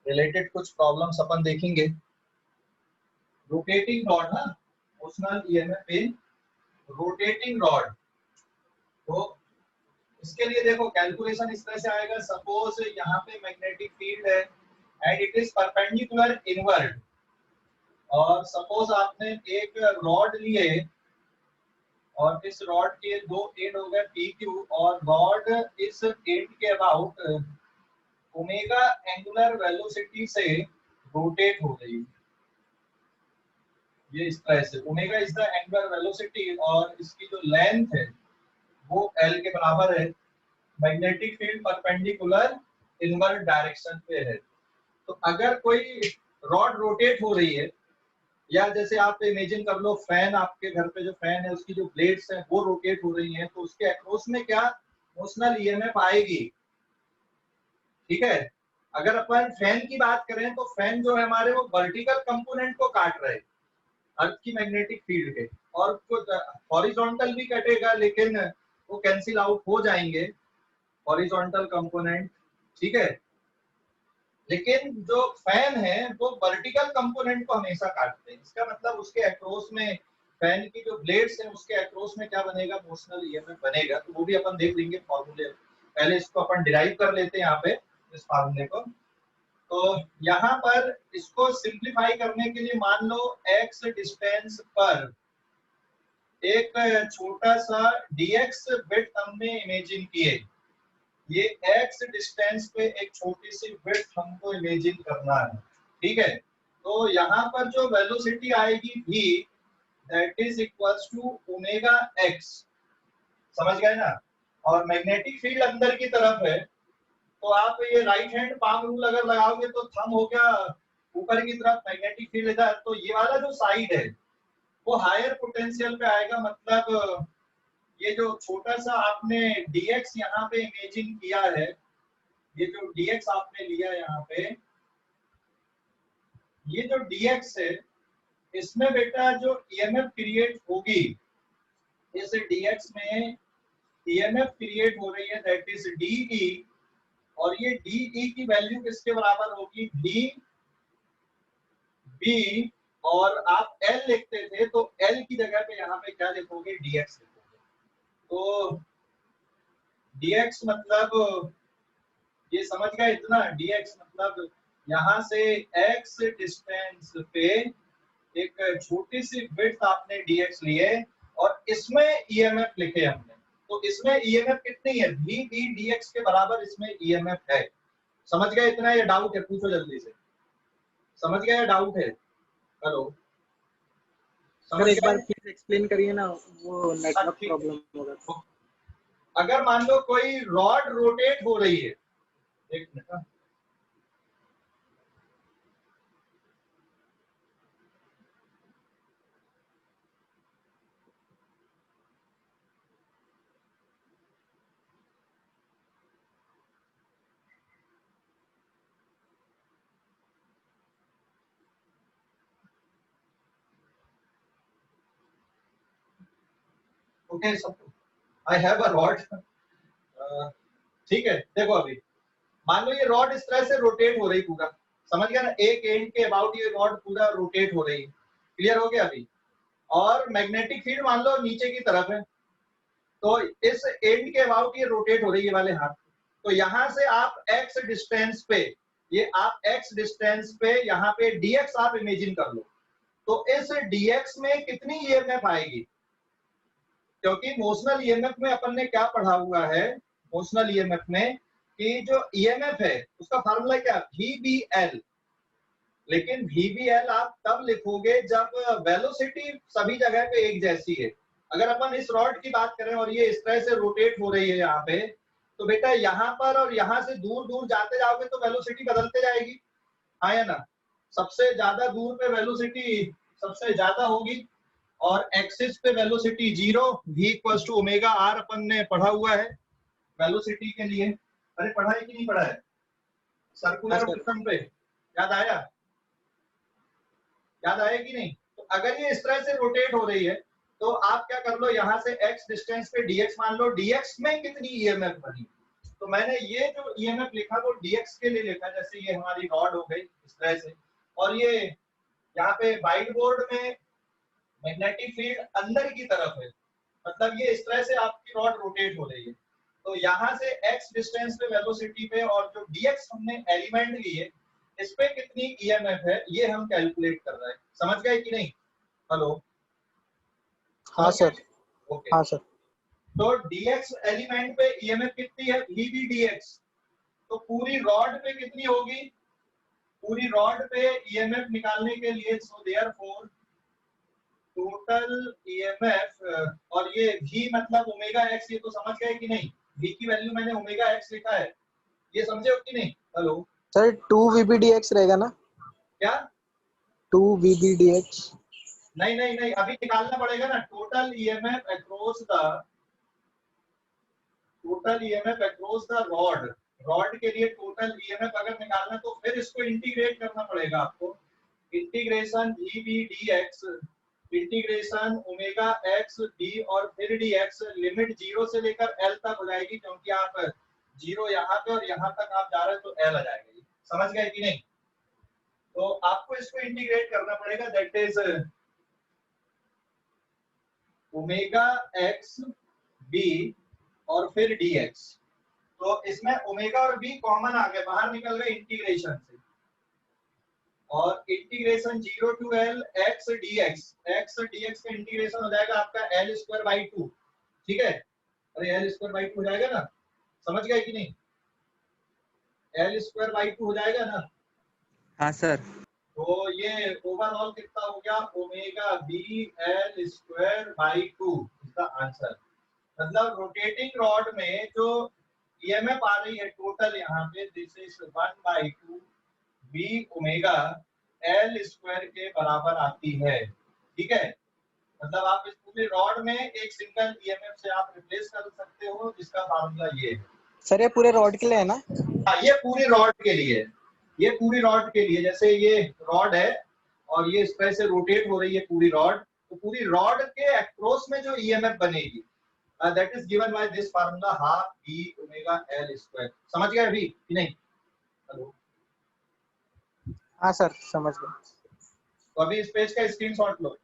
Related कुछ problems अपन देखेंगे। Rotating rod ना, motional EMF in rotating rod. तो इसके लिए देखो कैलकुलेशन इस तरह से आएगा। सपोज यहाँ पे मैग्नेटिक फील्ड है and it is perpendicular inward, और सपोज आपने एक रॉड लिए और इस रॉड के दो एंड हो गए पी क्यू, और रॉड इस एंड के अबाउट ओमेगा एंगुलर वेलोसिटी से रोटेट हो रही है। ये इस तरह से omega is the angular velocity, और इसकी जो लेंथ है वो एल के बराबर है। Magnetic field perpendicular inward direction पे है। तो अगर कोई रॉड रोटेट हो रही है, या जैसे आप इमेजिन कर लो फैन, आपके घर पे जो फैन है उसकी जो ब्लेड्स हैं वो रोटेट हो रही हैं, तो उसके अक्रॉस में क्या मोशनल ईएमएफ आएगी। ठीक है, अगर अपन फैन की बात करें तो फैन जो है हमारे वो वर्टिकल कंपोनेंट को काट रहे अर्थ की मैग्नेटिक फील्ड के, और कुछ हॉरिजॉन्टल भी कटेगा लेकिन वो कैंसिल आउट हो जाएंगे हॉरिजॉन्टल कंपोनेंट। ठीक है, लेकिन जो फैन है वो वर्टिकल कंपोनेंट को हमेशा काटते हैं। इसका मतलब उसके अक्रॉस में फैन की जो ब्लेड्स हैं उसके अक्रॉस में क्या बनेगा, मोशनल ईएमएफ बनेगा। तो वो भी अपन देख लेंगे फॉर्मूले। पहले इसको अपन डिराइव कर लेते हैं यहाँ पे इस फार्मूले को। तो यहाँ पर इसको सिंप्लीफाई करने के लिए मान लो x डिस्टेंस पर एक छोटा सा dx विड्थ हमने इमेजिन किए। ये x डिस्टेंस पे एक छोटी सी विड्थ हमको इमेजिन करना है। ठीक है, तो यहाँ पर जो वेलोसिटी आएगी v, that is equals to omega x। समझ गए ना। और मैग्नेटिक फील्ड अंदर की तरफ है, तो आप ये राइट हैंड पाम रूल अगर लगाओगे तो थंब हो गया ऊपर की तरफ, मैग्नेटिक फील्ड इधर, तो ये वाला जो साइड है वो हायर पोटेंशियल पे आएगा। मतलब ये जो छोटा सा आपने dx यहाँ पे इमेजिन किया है, ये जो dx आपने लिया यहाँ पे, ये जो dx है इसमें बेटा जो ईएमएफ क्रिएट होगी, इस dx में ईएमएफ क्रिएट हो रही है दैट इज de, और ये de की वैल्यू किसके बराबर होगी, dB, और आप L लिखते थे तो L की जगह पे यहाँ पे क्या लिखोगे, dx लिखोगे। तो dx मतलब ये समझ गए इतना, dx मतलब यहाँ से x डिस्टेंस पे एक छोटी सी विड्थ आपने dx लिए और इसमें ईएमएफ लिखे हमने। तो इसमें ईएमएफ कितनी है, v dx के बराबर इसमें ईएमएफ है। समझ गए इतना, ये डाउट है पूछो जल्दी से। समझ गए, डाउट है, हेलो सर एक बार प्लीज एक्सप्लेन करिए ना, वो नेटवर्क प्रॉब्लम होगा। अगर मान लो कोई रॉड रोटेट हो रही है, एक minute, okay, I have a rod. ठीक है, देखो अभी मान लो ये रॉड इस तरह से रोटेट हो रही पूरा, समझ गया ना, एक एंड के अबाउट ये रॉड पूरा रोटेट हो रही है। क्लियर हो गया अभी। और मैग्नेटिक फील्ड मान लो नीचे की तरफ है, तो इस एंड के अबाउट ये रोटेट हो रही है वाले हाथ। तो यहाँ से आप x डिस्टेंस पे, ये आप x डिस्टेंस पे यहाँ पे dx आप इमेजिन कर लो। तो इस dx में कितनी ईएमएफ आएगी, क्योंकि मोशनल ईएमएफ में अपन ने क्या पढ़ा हुआ है, मोशनल ईएमएफ में कि जो ईएमएफ है उसका फार्मूला क्या, VBL। लेकिन VBL आप तब लिखोगे जब वेलोसिटी सभी जगह पे एक जैसी है। अगर अपन इस रॉड की बात करें और ये इस तरह से रोटेट हो रही है यहाँ पे, तो बेटा यहाँ पर और यहाँ से दूर दूर जाते जाओगे तो वेलोसिटी बदलते जाएगी, हाँ या ना। सबसे ज्यादा दूर पे वेलोसिटी सबसे ज्यादा होगी, और एक्सिस पे velocity 0, v equals to omega r अपन ने पढ़ा हुआ है वेलोसिटी के लिए। अरे पढ़ा है कि नहीं पढ़ा है, सर्कुलर मोशन पे याद आया, याद आया कि नहीं। तो अगर ये इस तरह से रोटेट हो रही है तो आप क्या कर लो, यहाँ से x डिस्टेंस पे dx मान लो, dx में कितनी ईएमएफ बनी, तो मैंने ये जो ईएमएफ लिखा वो डीएक्स के लिए लिखा, जैसे ये हमारी रॉड हो गई इस तरह से, और ये यहाँ पे व्हाइट बोर्ड में मैग्नेटिक फील्ड अंदर की तरफ है, मतलब ये इस तरह से आपकी रॉड रोटेट हो रही है। तो यहाँ से x डिस्टेंस पे वेलोसिटी पे और जो dx हमने एलिमेंट लिए इस पे कितनी ईएमएफ है ये हम कैलकुलेट कर रहे हैं। समझ गए कि नहीं? हेलो? हाँ सर। ओके। हाँ सर। तो dx एलिमेंट पे ईएमएफ कितनी है? vb dx। तो पूरी रॉड पे कितनी होगी? पूरी रॉड पे ईएमएफ निकालने के लिए सो देयरफॉर टोटल ईएमएफ, और ये v मतलब ओमेगा x, ये तो समझ गए कि नहीं? v की वैल्यू मैंने ओमेगा x लिखा है, ये समझे हो कि नहीं? हेलो सर 2 VBDX रहेगा ना? क्या? 2 VBDX। नहीं नहीं नहीं, अभी निकालना पड़ेगा ना total EMF across the rod. Rod के लिए टोटल ईएमएफ अगर निकालना तो फिर इसको इंटीग्रेट करना पड़ेगा आपको। Integration VB/dx integration omega x d और फिर dx, लिमिट 0 से लेकर l तक हो जाएगी, क्योंकि आप 0 यहाँ पे और यहाँ तक आप जा रहे हैं तो l आ जाएगा। समझ गए कि नहीं? तो आपको इसको इंटीग्रेट करना पड़ेगा, that is omega x b और फिर dx। तो इसमें ओमेगा और b कॉमन आ गए, बाहर निकल गए इंटीग्रेशन से, और integration 0 to l x dx का इंटीग्रेशन हो जाएगा आपका l²/2। ठीक है? अरे l²/2 हो जाएगा ना? समझ गए कि नहीं? l²/2 हो जाएगा ना? हाँ सर। तो ये ओवरऑल कितना हो गया? Omega b l²/2 is the answer. मतलब रोटेटिंग रॉड में जो ईएमएफ आ रही है टोटल यहाँ पे, this is 1/2 b omega l² के बराबर आती है। ठीक है? मतलब आप इस पूरे रॉड में एक सिंगल ईएमएफ से आप रिप्लेस कर सकते हो, जिसका फार्मूला ये है। सर ये पूरे रॉड के लिए है ना? हाँ, ये पूरी रॉड के लिए, ये पूरी रॉड के लिए, जैसे ये रॉड है और ये इस तरह से रोटेट हो रही है पूरी रॉड, तो पूरी रॉड के अक्रॉस में जो ईएमएफ बनेगी that is given by this formula half b omega l²। समझ गए अभी कि नहीं? हेलो? हाँ सर समझ गए। तो अभी इस पेज का स्क्रीनशॉट लो।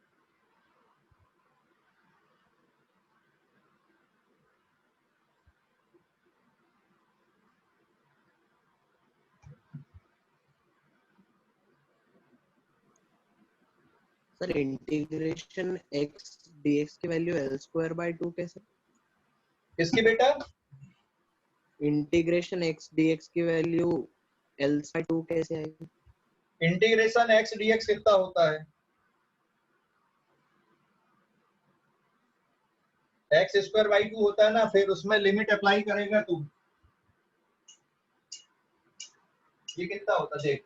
सर इंटीग्रेशन x dx की वैल्यू l²/2 कैसे? किसकी बेटा? इंटीग्रेशन x dx की वैल्यू l/2 कैसे आएगी? इंटीग्रेशन x dx कितना होता है? x²/2 होता है ना, फिर उसमें लिमिट अप्लाई करेगा तू। ये कितना होता है देख,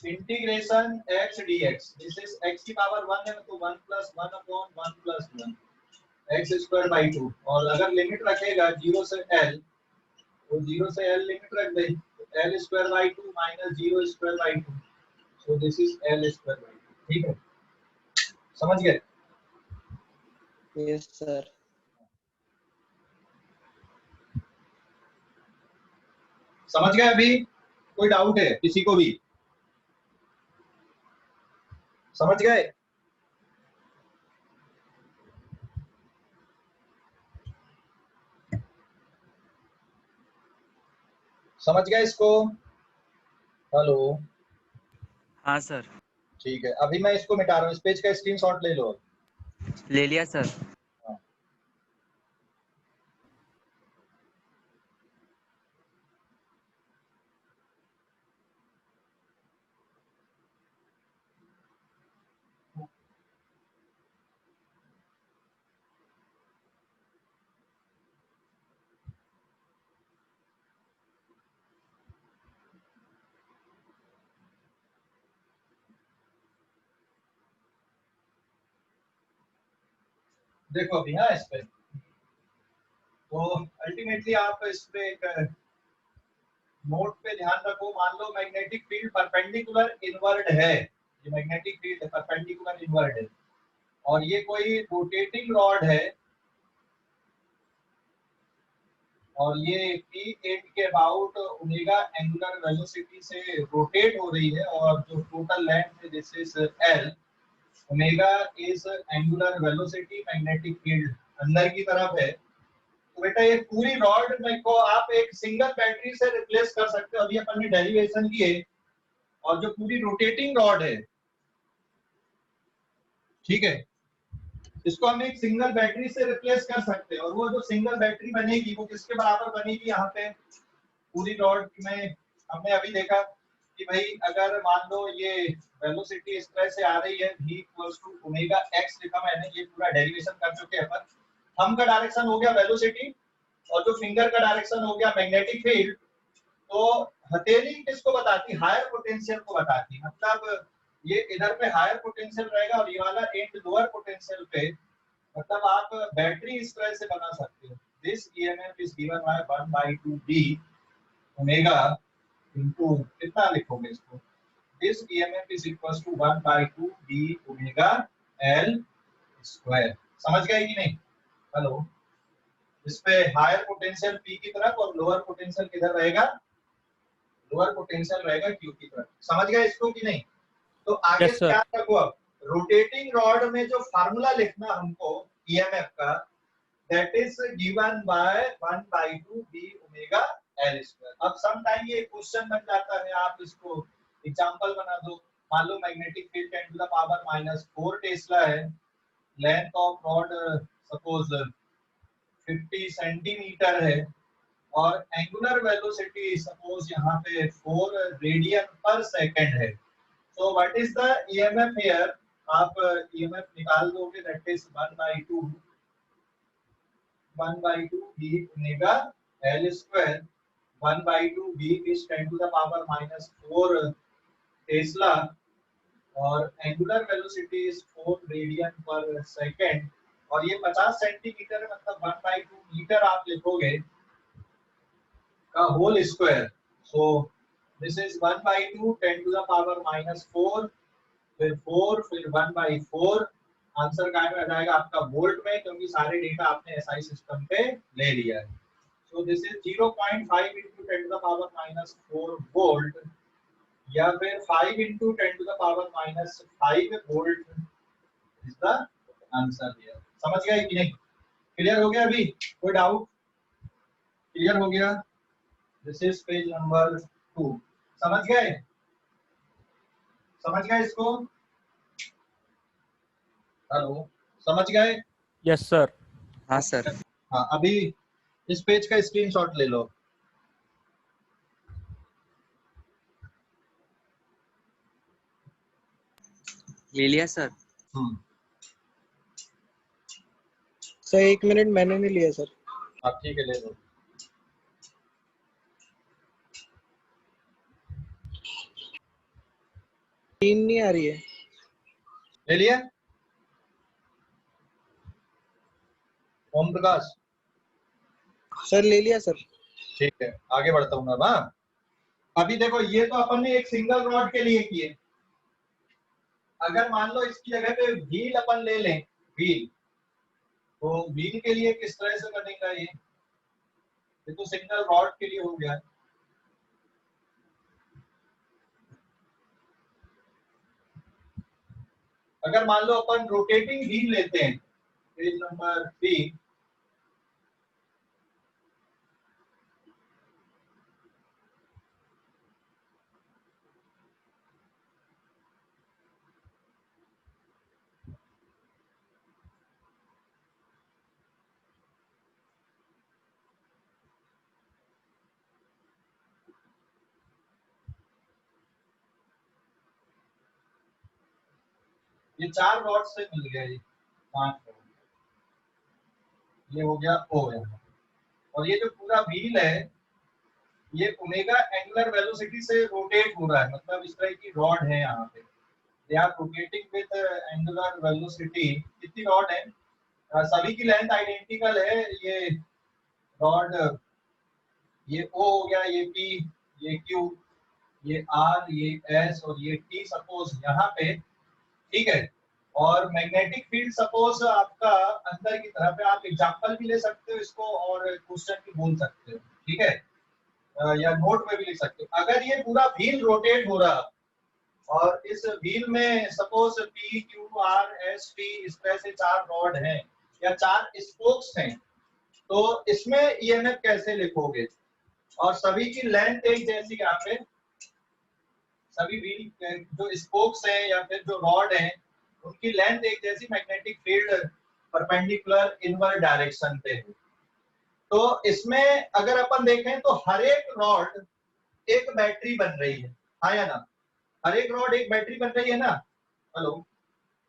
integration x dx, this is x की पावर 1 है तो 1 + 1/1 + 1 x²/2, और अगर लिमिट रखेगा 0 से l, तो 0 से l लिमिट रख दे, l²/2 - 0²/2, so this is l²/2। ठीक है? समझ गए? Yes sir. समझ गए अभी? कोई डाउट है किसी को भी? समझ गए? समझ गए इसको? हेलो? हाँ सर। ठीक है, अभी मैं इसको मिटा रहा हूँ, इस पेज का स्क्रीनशॉट ले लो। ले लिया सर। हाँ। देखो अभी, हाँ, इस पे तो अल्टीमेटली आप इस पे एक नोट पे ध्यान रखो। मान लो मैग्नेटिक फील्ड परपेंडिकुलर इनवर्ड है, ये मैग्नेटिक फील्ड परपेंडिकुलर इनवर्ड है, और ये कोई रोटेटिंग रॉड है, और ये p एंड के अबाउट ओमेगा एंगुलर वेलोसिटी से रोटेट हो रही है, और जो टोटल लेंथ है this is l, omega is angular velocity, magnetic field अंदर की तरफ है। तो बेटा ये पूरी रॉड में को आप एक सिंगल बैटरी से रिप्लेस कर सकते हो, अभी अपन ने डेरिवेशन की है। और जो पूरी रोटेटिंग रॉड है, ठीक है, इसको हम एक सिंगल बैटरी से रिप्लेस कर सकते हैं। और वो जो सिंगल बैटरी बनेगी वो किसके बराबर बनेगी? यहाँ पे पूरी रॉड में हमने अभी देखा कि भाई अगर मान लो ये वेलोसिटी इस तरह से आ रही है, v equals to omega x लिखा मैंने, ये पूरा डेरिवेशन कर चुके हैं अपन। थंब का डायरेक्शन हो गया वेलोसिटी, और जो फिंगर का डायरेक्शन हो गया मैग्नेटिक फील्ड। तो हथेली किसको बताती? हायर पोटेंशियल को बताती। मतलब ये इधर पे हायर पोटेंशियल रहेगा और ये वाला एंड लोअर पोटेंशियल पे। मतलब आप बैटरी इस तरह से बना सकते हो। This EMF is given by 1/2 b omega into, कितना लिखोगे इसको? This EMF is equals to 1/2 b omega l square. समझ गए कि नहीं? हेलो, इस पे हायर पोटेंशियल p की तरफ और लोअर पोटेंशियल किधर रहेगा? लोअर पोटेंशियल रहेगा q की तरफ। समझ गए इसको कि नहीं? तो आगे यस सर। क्या रखो, अब रोटेटिंग रॉड में जो फार्मूला लिखना हमको ईएमएफ का, that is given by 1/2 b omega l square. अब सम टाइम ये क्वेश्चन बन जाता है, आप इसको एग्जांपल बना दो। मान लो magnetic field 10 to the power -4 tesla है, length of rod suppose 50 centimetre है, और एंगुलर वेलोसिटी सपोज यहाँ पे 4 रेडियन पर सेकंड है। So what is the EMF here? आप EMF निकाल दोगे, that is 1/2 b omega l square। 1/2 b is 10 to the power -4 Tesla, और एंगुलर वेलोसिटी इज 4 रेडियन पर सेकंड, और ये 50 सेंटीमीटर है, मतलब 1/2 मीटर आप लिखोगे का whole square. So this is 1/2 10 to the power -4, फिर 4, फिर 1/4। आंसर क्या में आ जाएगा आपका वोल्ट में, क्योंकि सारे डेटा आपने एसआई सिस्टम पे ले लिया है। सो this is 0.5 into 10 to the power -4 volt, या फिर 5 into 10 to the power -5 volt is the answer here. समझ गए कि नहीं? क्लियर हो गया? अभी कोई डाउट? क्लियर हो गया? This is page number 2। समझ गए? समझ गए इसको? हेलो, समझ गए? Yes sir. हाँ सर। हाँ, अभी इस पेज का स्क्रीनशॉट ले लो। ले लिया सर। सर 1 मिनट, मैंने नहीं लिया सर। आप ठीक है, ले लो। टीम नहीं आ रही है। ले लिया? ओम प्रकाश, सर ले लिया सर। ठीक है, आगे बढ़ता हूँ मैं। हाँ, अभी देखो, ये तो अपन ने एक सिंगल रॉड के लिए किए। अगर मान लो इसकी जगह पे व्हील अपन ले लें, व्हील, तो व्हील के लिए किस तरह से बनेगा? ये तो सिंगल रॉड के लिए हो गया। अगर मान लो अपन रोटेटिंग व्हील लेते हैं, पेज नंबर 3, ये 4 रॉड से मिल गया, ये 5 रॉड, ये हो गया ओ यहाँ। और ये जो पूरा व्हील है, ये ओमेगा एंगुलर वेलोसिटी से रोटेट हो रहा है, मतलब इस तरह की रॉड है यहाँ पे। They are rotating with angular velocity. कितनी रॉड है? सभी की लेंथ आइडेंटिकल है। ये रॉड, ये O हो गया, ये P, ये Q, ये R, ये S और ये T सपोज यहाँ पे, ठीक है। और मैग्नेटिक फील्ड सपोज आपका अंदर की तरफ है, आप एग्जांपल भी ले सकते हो इसको और क्वेश्चन भी बोल सकते हो, ठीक है, या नोट में भी लिख सकते हो। अगर ये पूरा व्हील रोटेट हो रहा और इस व्हील में suppose P Q R S T इस तरह से 4 रॉड हैं या 4 स्पोक्स हैं, तो इसमें ईएमएफ कैसे लिखोगे? और सभी की लेंथ एक जैसी, यहाँ पे सभी व्हील जो स्पोक्स हैं या फिर जो रॉड हैं उनकी लेंथ एक जैसी, magnetic field perpendicular inward direction पे है। तो इसमें अगर अपन देखें तो हर एक रॉड एक बैटरी बन रही है, हाँ या ना? हर एक रॉड एक बैटरी बन रही है ना? हेलो,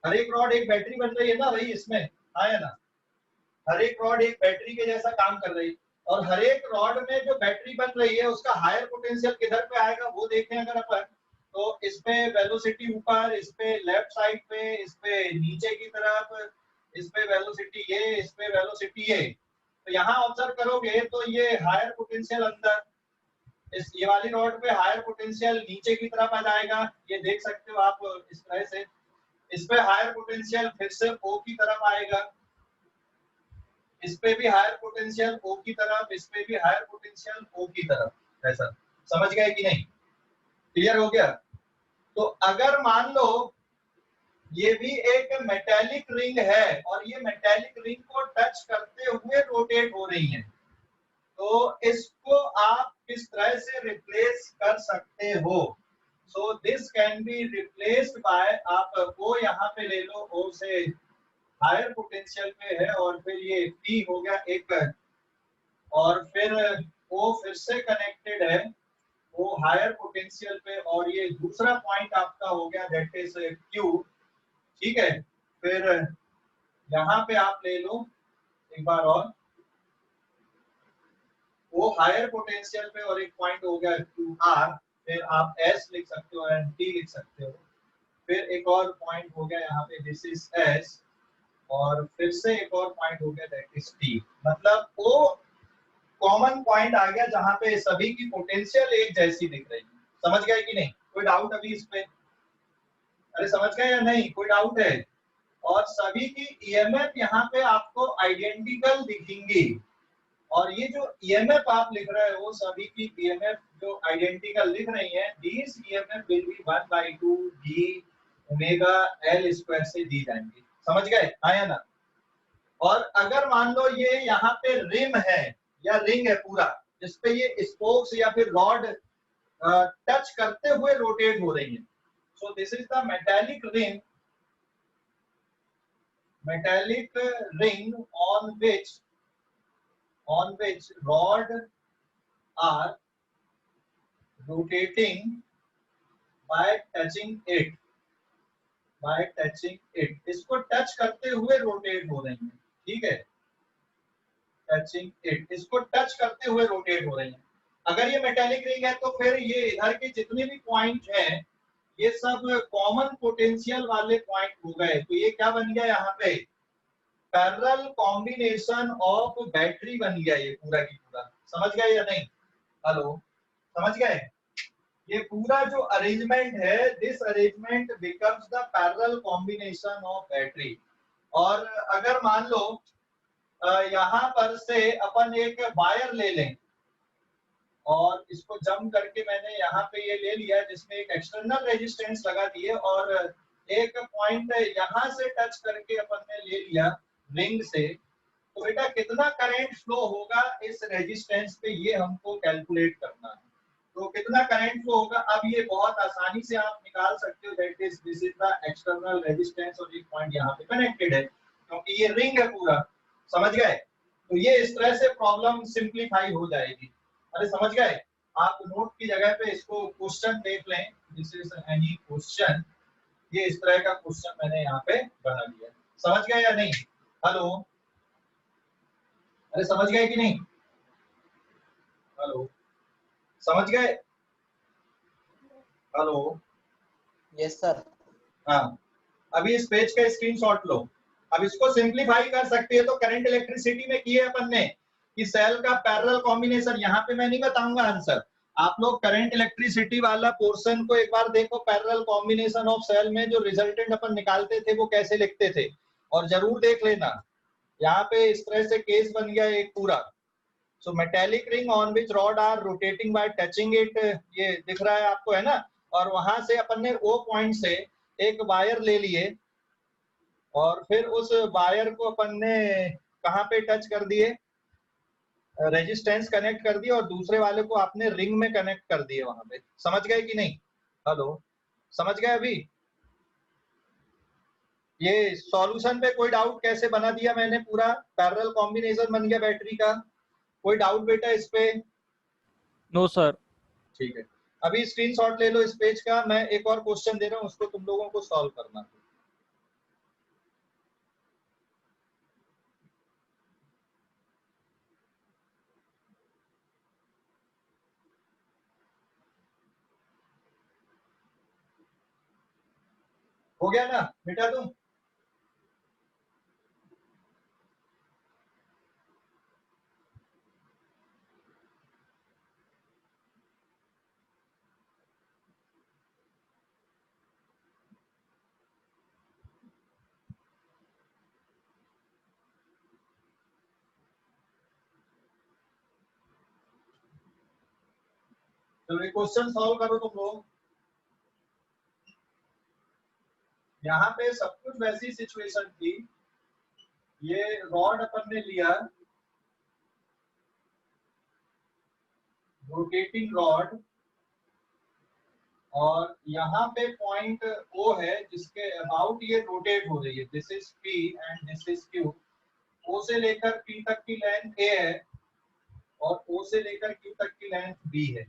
हर एक रॉड एक बैटरी बन रही है ना भाई इसमें, हाँ या ना? हर एक रॉड एक बैटरी के जैसा काम कर रही है, और हर एक रॉड में जो बैटरी बन रही है उसका हायर पोटेंशियल किधर पे आएगा वो देखें अगर अपन, तो इसमें वेलोसिटी ऊपर, इस पे लेफ्ट साइड पे, इस पे नीचे की तरफ, इस पे वेलोसिटी ये, इस पे वेलोसिटी ये। तो यहाँ ऑब्जर्व करोगे तो ये हायर पोटेंशियल अंदर, इस ये वाली रॉड पे हायर पोटेंशियल नीचे की तरफ आ जाएगा, ये देख सकते हो आप इस तरह से। इस पे हायर पोटेंशियल फिर से O की तरफ आएगा, इस पे भी हायर पोटेंशियल O की तरफ, इस पे भी हायर पोटेंशियल O की तरफ, ऐसा समझ गए कि नहीं? क्लियर हो गया? तो अगर मान लो ये भी एक मेटेलिक रिंग है और ये मेटेलिक रिंग को टच करते हुए रोटेट हो रही है, तो इसको आप किस तरह से रिप्लेस कर सकते हो? So this can be replaced by, आप O यहाँ पे ले लो, O से हायर पोटेंशियल पे है और फिर ये P हो गया एक, और फिर O फिर से कनेक्टेड है वो हायर पोटेंशियल पे, और ये दूसरा पॉइंट आपका हो गया दैट इज Q, ठीक है। फिर यहाँ पे आप ले लो एक बार और, वो हायर पोटेंशियल पे और एक पॉइंट हो गया QR, फिर आप S लिख सकते हो एंड T लिख सकते हो, फिर एक और पॉइंट हो गया यहाँ पे दिस इज S, और फिर से एक और पॉइंट हो गया दैट इज T। मतलब वो कॉमन पॉइंट आ गया जहां पे सभी की पोटेंशियल एक जैसी दिख रही है। समझ गए कि नहीं? कोई डाउट अभी इस पे? अरे समझ गए या नहीं? कोई डाउट है? और सभी की ईएमएफ यहाँ पे आपको आइडेंटिकल दिखेंगी, और ये जो ईएमएफ आप लिख रहे हो सभी की ईएमएफ जो आइडेंटिकल लिख रही है, this EMF will be 1/2 G omega L square से दी जाएंगी। समझ गए? हाँ या ना? और अगर मान लो ये यहाँ पे रिम है या रिंग है पूरा, जिसपे ये स्पोक्स या फिर रॉड टच करते हुए रोटेट हो रही है, सो this is the metallic ring on which rod are rotating by touching it, इसको टच करते हुए रोटेट हो रही है, ठीक है, टचिंग इट, इसको टच करते हुए रोटेट हो रही है। अगर ये मेटालिक रिंग है तो फिर ये इधर के जितने भी पॉइंट हैं ये सब कॉमन पोटेंशियल वाले पॉइंट हो गए, तो ये क्या बन गया यहाँ पे? पैरेलल कॉम्बिनेशन ऑफ बैटरी बन गया ये पूरा की पूरा। समझ गए या नहीं? हेलो, समझ गए? ये पूरा जो अरेंजमेंट है, this arrangement becomes the parallel combination of battery. और अगर मान लो यहाँ पर से अपन एक वायर ले लें और इसको जम करके मैंने यहाँ पे ये ले लिया जिसमें एक एक्सटर्नल रेजिस्टेंस लगा दिए, और एक पॉइंट यहाँ से टच करके अपन ने ले लिया रिंग से, तो बेटा कितना करंट फ्लो होगा इस रेजिस्टेंस पे ये हमको कैलकुलेट करना है। तो कितना करंट फ्लो होगा अब ये बहुत आसानी से आप निकाल सकते हो, that is this is the external resistance और एक पॉइंट यहाँ पे कनेक्टेड है क्योंकि ये रिंग है पूरा। समझ गए? तो ये इस तरह से प्रॉब्लम सिंप्लीफाई हो जाएगी। अरे समझ गए? आप नोट की जगह पे इसको क्वेश्चन देख लें, दिस इज एनी क्वेश्चन, ये इस तरह का क्वेश्चन मैंने यहाँ पे बना दिया। समझ गए या नहीं? हेलो, अरे समझ गए कि नहीं? हेलो, समझ गए? Hello, yes sir. हाँ, अभी इस पेज का स्क्रीनशॉट लो। अब इसको सिंप्लीफाई कर सकते हैं तो करंट इलेक्ट्रिसिटी में किए अपन ने कि सेल का पैरेलल कॉम्बिनेशन, यहाँ पे मैं नहीं बताऊंगा आंसर, आप लोग करंट इलेक्ट्रिसिटी वाला पोर्शन को एक बार देखो, पैरेलल कॉम्बिनेशन ऑफ सेल में जो रिजल्टेंट अपन निकालते थे वो कैसे लिखते थे, और जरूर देख लेना। यहाँ पे इस तरह से केस बन गया एक पूरा। So metallic ring on which rod are rotating by touching it, ये दिख रहा है आपको, है ना। और वहां से अपन ने ओ पॉइंट से एक वायर ले लिए, और फिर उस वायर को अपन ने कहाँ पे टच कर दिए, रेजिस्टेंस कनेक्ट कर दिए, और दूसरे वाले को आपने रिंग में कनेक्ट कर दिए वहां पे। समझ गए कि नहीं? हेलो, समझ गए अभी? ये सॉल्यूशन पे कोई डाउट? कैसे बना दिया मैंने, पूरा पैरेलल कॉम्बिनेशन बन गया बैटरी का। कोई डाउट बेटा इस पे? No sir. ठीक है, अभी स्क्रीनशॉट ले लो इस पेज का। मैं एक और क्वेश्चन दे रहा हूँ, उसको तुम लोगों को सॉल्व करना है। हो गया ना बेटा तुम? तो ये क्वेश्चन सॉल्व करो तुम लोग। यहाँ पे सब कुछ वैसी सिचुएशन थी, ये रॉड अपन ने लिया, रोटेटिंग रॉड, और यहाँ पे पॉइंट ओ है जिसके अबाउट ये रोटेट हो रही है। This is P and this is Q. O से लेकर पी तक की लेंथ ए है, और ओ से लेकर क्यू तक की लेंथ बी है,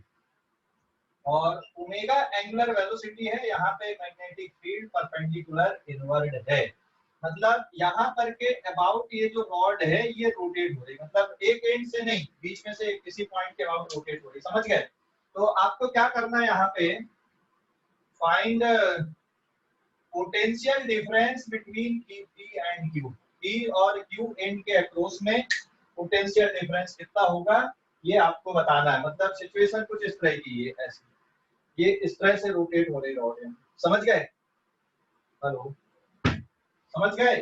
और ओमेगा एंगुलर वेलोसिटी है। यहाँ पे मैग्नेटिक फील्ड परपेंडिकुलर इनवर्ड है। मतलब यहाँ पर के अबाउट ये जो रॉड है ये रोटेट हो रही है, मतलब एक एंड से नहीं, बीच में से किसी पॉइंट के अबाउट रोटेट हो रही है। समझ गए? तो आपको क्या करना है यहाँ पे, find potential difference between P and Q. P और क्यू एंड के अक्रॉस में पोटेंशियल डिफरेंस कितना होगा ये आपको बताना है। मतलब सिचुएशन कुछ इस तरह की है, ऐसी ये इस तरह से रोटेट हो रही रॉड है। समझ गए? हेलो, समझ गए?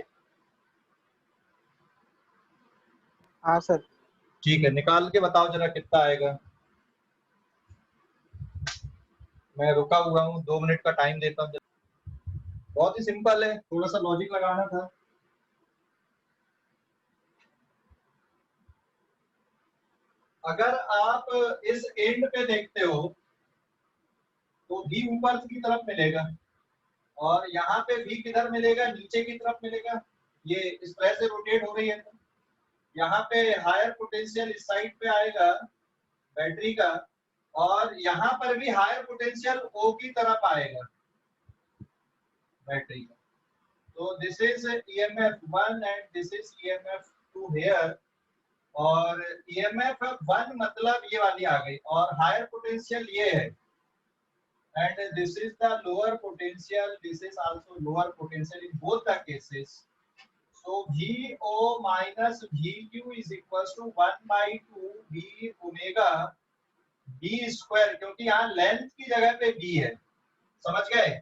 हाँ सर। ठीक है, निकाल के बताओ जरा कितना आएगा। मैं रुका हुआ हूँ, 2 मिनट का टाइम देता हूँ। बहुत ही सिंपल है, थोड़ा सा लॉजिक लगाना था। अगर आप इस एंड पे देखते हो तो v ऊपर की तरफ मिलेगा, और यहाँ पे v किधर मिलेगा, नीचे की तरफ मिलेगा। ये इस तरह से रोटेट हो रही है, तो यहाँ पे हायर पोटेंशियल इस साइड पे आएगा बैटरी का, और यहाँ पर भी हायर पोटेंशियल O की तरफ आएगा बैटरी का। तो this is EMF 1 and this is EMF 2 here, और EMF 1 मतलब ये वाली आ गई, और हायर पोटेंशियल ये है, and this is the lower potential, this is also lower potential in both the cases. So VO minus VQ is equals to 1 by 2 V omega B square, क्योंकि यहाँ लेंथ की जगह पे B है। समझ गए?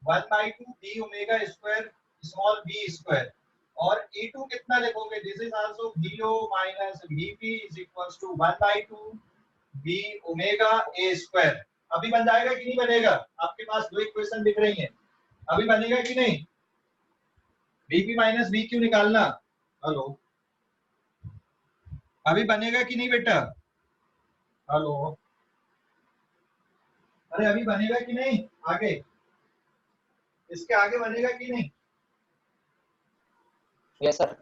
1 by 2 B omega square small b square, और E2 कितना लिखोगे, this is also VO minus VP is equals to 1 by 2 B omega A square। अभी बन जाएगा कि नहीं बनेगा? आपके पास दो इक्वेशन दिख रही हैं, अभी बनेगा कि नहीं? VP माइनस VQ निकालना। हेलो, अभी बनेगा कि नहीं बेटा? हेलो, अरे अभी बनेगा कि नहीं? आगे इसके आगे बनेगा कि नहीं? Yes sir.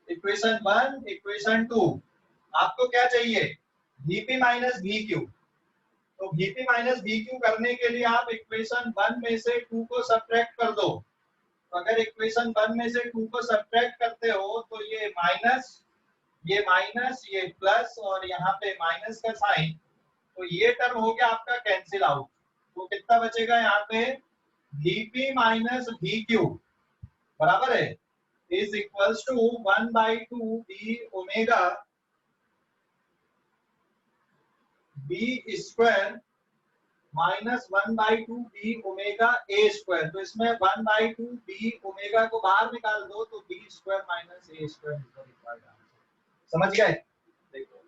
इक्वेशन 1, इक्वेशन 2, आपको क्या चाहिए? VP minus VQ। तो VP माइनस VQ करने के लिए आप इक्वेशन 1 में से 2 को सब्ट्रैक्ट कर दो। तो अगर इक्वेशन 1 में से 2 को सब्ट्रैक्ट करते हो तो ये माइनस, ये प्लस, और यहाँ पे माइनस का साइन, तो ये टर्म हो गया आपका कैंसिल आउट। तो कितना बचेगा यहाँ पे? VP माइनस VQ बराबर है is equals to 1 by 2 B omega B square minus 1/2 B omega A square. तो इसमें 1/2 बी ओमेगा को बाहर निकाल दो तो बी स्क्वायर माइनस ए स्क्वायर। समझ गए? देखो,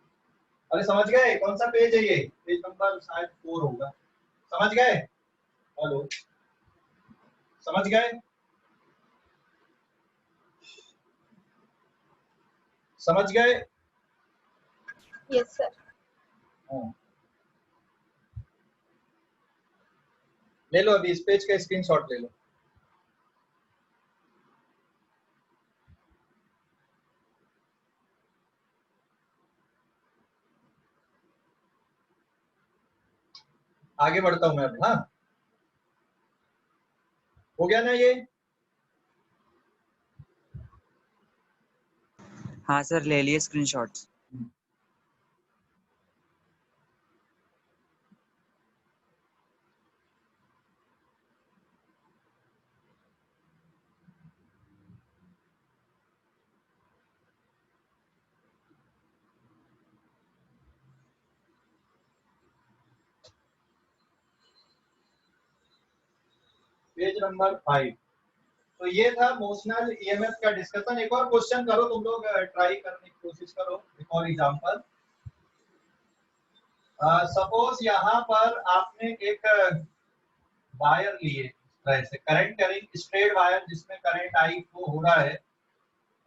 अरे समझ गए? कौन सा पेज है ये? पेज नंबर शायद 4 होगा। समझ गए? हेलो, समझ गए? समझ गए? Yes sir. ले लो, अभी इस पेज का स्क्रीनशॉट ले लो। आगे बढ़ता हूं मैं अब। हाँ, हो गया ना ये? हाँ सर, ले लिए स्क्रीनशॉट्स। Page number 5। तो ये था मोशनल ईएमएफ का डिस्कशन। एक और क्वेश्चन करो तुम लोग, ट्राई करने की कोशिश करो। एक और एग्जांपल। सपोज यहाँ पर आपने एक वायर लिए, से करंट कैरिंग स्ट्रेट वायर जिसमें करंट आई फ्लो हो रहा है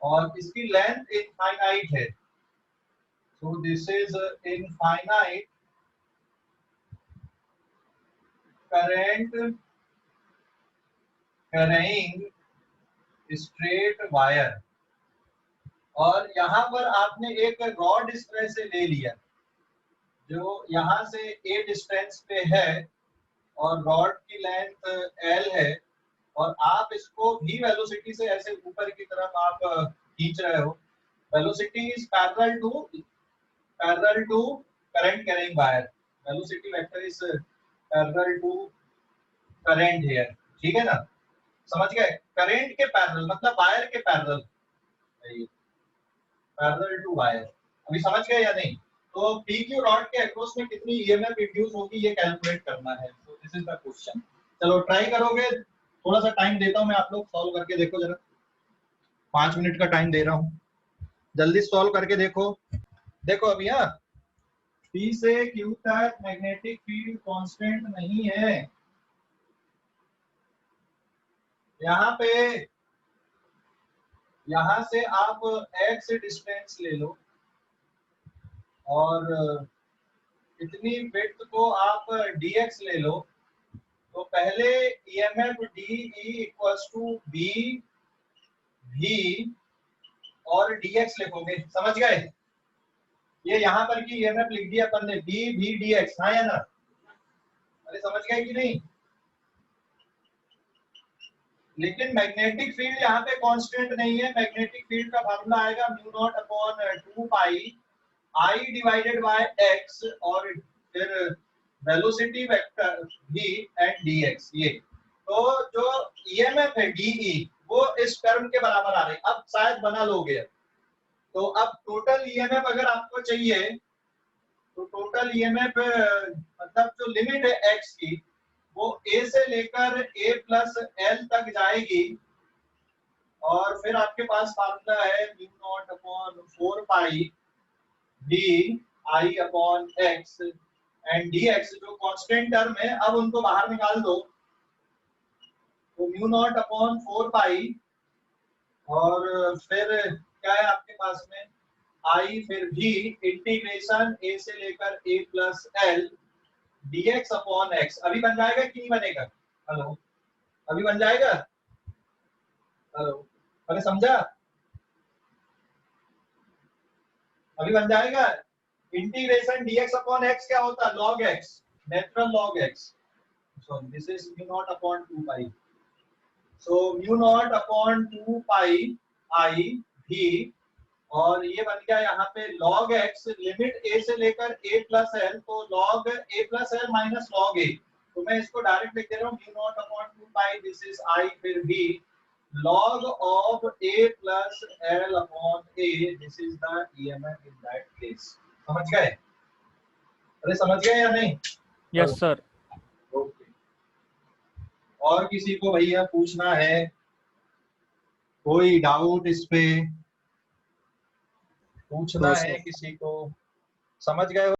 और इसकी लेंथ इनफाइनाइट है। सो this is infinite current carrying straight wire, और यहाँ पर आपने एक रॉड इस तरह से ले लिया जो यहाँ से ए डिस्टेंस पे है और रॉड की लेंथ एल है, और आप इसको भी वेलोसिटी से ऐसे ऊपर की तरफ आप खींच रहे हो। Velocity is parallel to current carrying wire. Velocity vector is parallel to current here. ठीक है ना? समझ गए? करंट के पैरेलल मतलब वायर के पैरेलल, पैरेलल टू वायर। अभी समझ गए या नहीं? तो पी क्यू रॉड के अक्रॉस में कितनी ईएमएफ इंड्यूस होगी ये कैलकुलेट करना है। सो दिस इज द क्वेश्चन। चलो ट्राई करोगे? थोड़ा सा टाइम देता हूं मैं, आप लोग सॉल्व करके देखो जरा। 5 मिनट का टाइम दे रहा हूं, जल्दी सॉल्व करके देखो। देखो अभी, हाँ, पी से क्यू तक मैग्नेटिक फील्ड कांस्टेंट नहीं है। यहाँ पे, यहाँ से आप x डिस्टेंस ले लो और इतनी विड्थ को आप dx ले लो। तो पहले EMF D equals to B भी और dx लिखोगे। समझ गए? ये यहाँ पर की ईएमएफ लिख दिया अपन ने, बी भी dx। हाँ या ना? अरे समझ गए कि नहीं? लेकिन मैग्नेटिक फील्ड यहाँ पे कांस्टेंट नहीं है। मैग्नेटिक फील्ड का फार्मूला आएगा mu naught upon 2 pi I divided by x और फिर velocity vector v and dx। ये तो जो ईएमएफ है de वो इस टर्म के बराबर आ रही है। अब शायद बना लोगे। तो अब टोटल ईएमएफ अगर आपको चाहिए तो टोटल ईएमएफ मतलब जो लिमिट है x की वो a से लेकर a प्लस l तक जाएगी, और फिर आपके पास फार्मूला है mu naught upon 4 pi b i upon x and dx जो कांस्टेंट टर्म है। अब उनको बाहर निकाल दो तो म्यू नॉट अपॉन 4 पाई और फिर क्या है आपके पास में i फिर v इंटीग्रेशन a से लेकर a plus l dx upon x। अभी बन जाएगा कि नहीं बनेगा? हेलो, अभी बन जाएगा? हेलो, अरे समझा? अभी बन जाएगा। इंटीग्रेशन dx अपॉन x क्या होता है? log x, natural log x। So this is mu naught upon 2 pi. So mu naught upon 2 pi I v, और ये बन गया यहाँ पे log x लिमिट a से लेकर a प्लस l, तो log a plus l minus log a। तो मैं इसको डायरेक्ट लिख दे रहा हूँ mu naught upon 2 pi, this is I फिर v log of a plus l upon a, this is the EMF in that case। समझ गए? अरे समझ गए या नहीं? Yes sir. ओके, और किसी को भैया पूछना है, कोई डाउट इस पे पूछना नो है सर। किसी को? समझ गए हो?